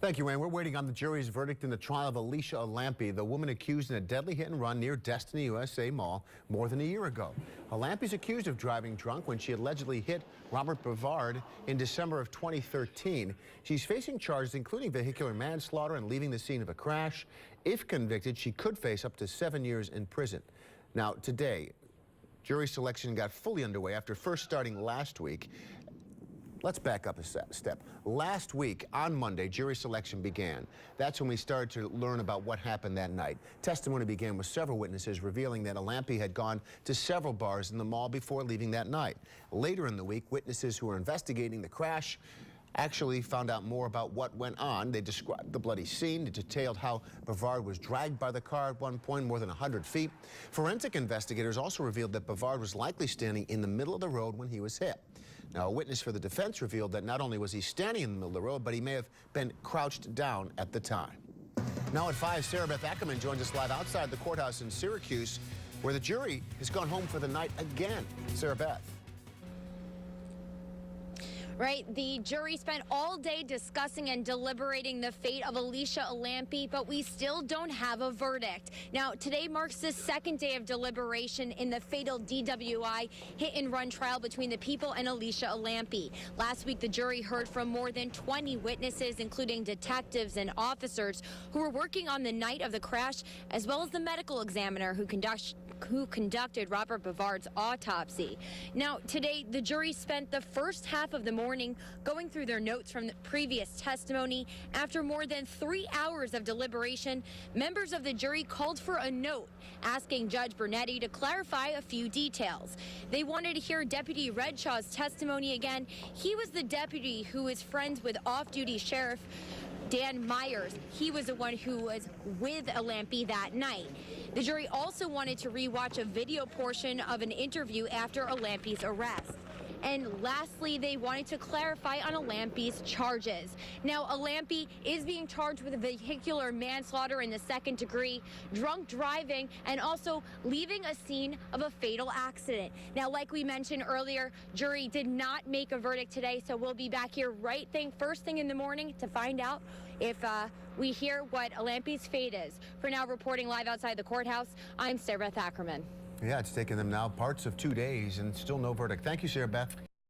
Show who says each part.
Speaker 1: Thank you, Wayne. We're waiting on the jury's verdict in the trial of Alicia Alampi, the woman accused in a deadly hit and run near Destiny USA Mall more than a year ago. Alampi's accused of driving drunk when she allegedly hit Robert Bavard in December of 2013. She's facing charges including vehicular manslaughter and leaving the scene of a crash. If convicted, she could face up to 7 years in prison. Now, today, jury selection got fully underway after first starting last week. Let's back up a step. Last week, on Monday, jury selection began. That's when we started to learn about what happened that night. Testimony began with several witnesses revealing that Alampi had gone to several bars in the mall before leaving that night. Later in the week, witnesses who were investigating the crash actually found out more about what went on. They described the bloody scene. They detailed how Bavard was dragged by the car at one point more than 100 feet. Forensic investigators also revealed that Bavard was likely standing in the middle of the road when he was hit. Now, a witness for the defense revealed that not only was he standing in the middle of the road, but he may have been crouched down at the time. Now at 5, Sarah Beth Ackerman joins us live outside the courthouse in Syracuse, where the jury has gone home for the night again. Sarah Beth.
Speaker 2: Right, the jury spent all day discussing and deliberating the fate of Alicia Alampi, but we still don't have a verdict. Now, today marks the second day of deliberation in the fatal DWI hit-and-run trial between the people and Alicia Alampi. Last week, the jury heard from more than 20 witnesses, including detectives and officers who were working on the night of the crash, as well as the medical examiner who conducted Robert Bavard's autopsy. Now, today, the jury spent the first half of the morning going through their notes from the previous testimony. After more than 3 hours of deliberation, members of the jury called for a note asking Judge Bernetti to clarify a few details. They wanted to hear Deputy Redshaw's testimony again. He was the deputy who is friends with off-duty Sheriff Dan Myers. He was the one who was with Alampi that night. The jury also wanted to rewatch a video portion of an interview after Alampi's arrest. And lastly, they wanted to clarify on Alampi's charges. Now, Alampi is being charged with vehicular manslaughter in the second degree, drunk driving, and also leaving a scene of a fatal accident. Now, like we mentioned earlier, jury did not make a verdict today, so we'll be back here first thing in the morning to find out if we hear what Alampi's fate is. For now, reporting live outside the courthouse, I'm Sarah Beth Ackerman.
Speaker 1: Yeah, it's taken them now parts of 2 days and still no verdict. Thank you, Sarah Beth.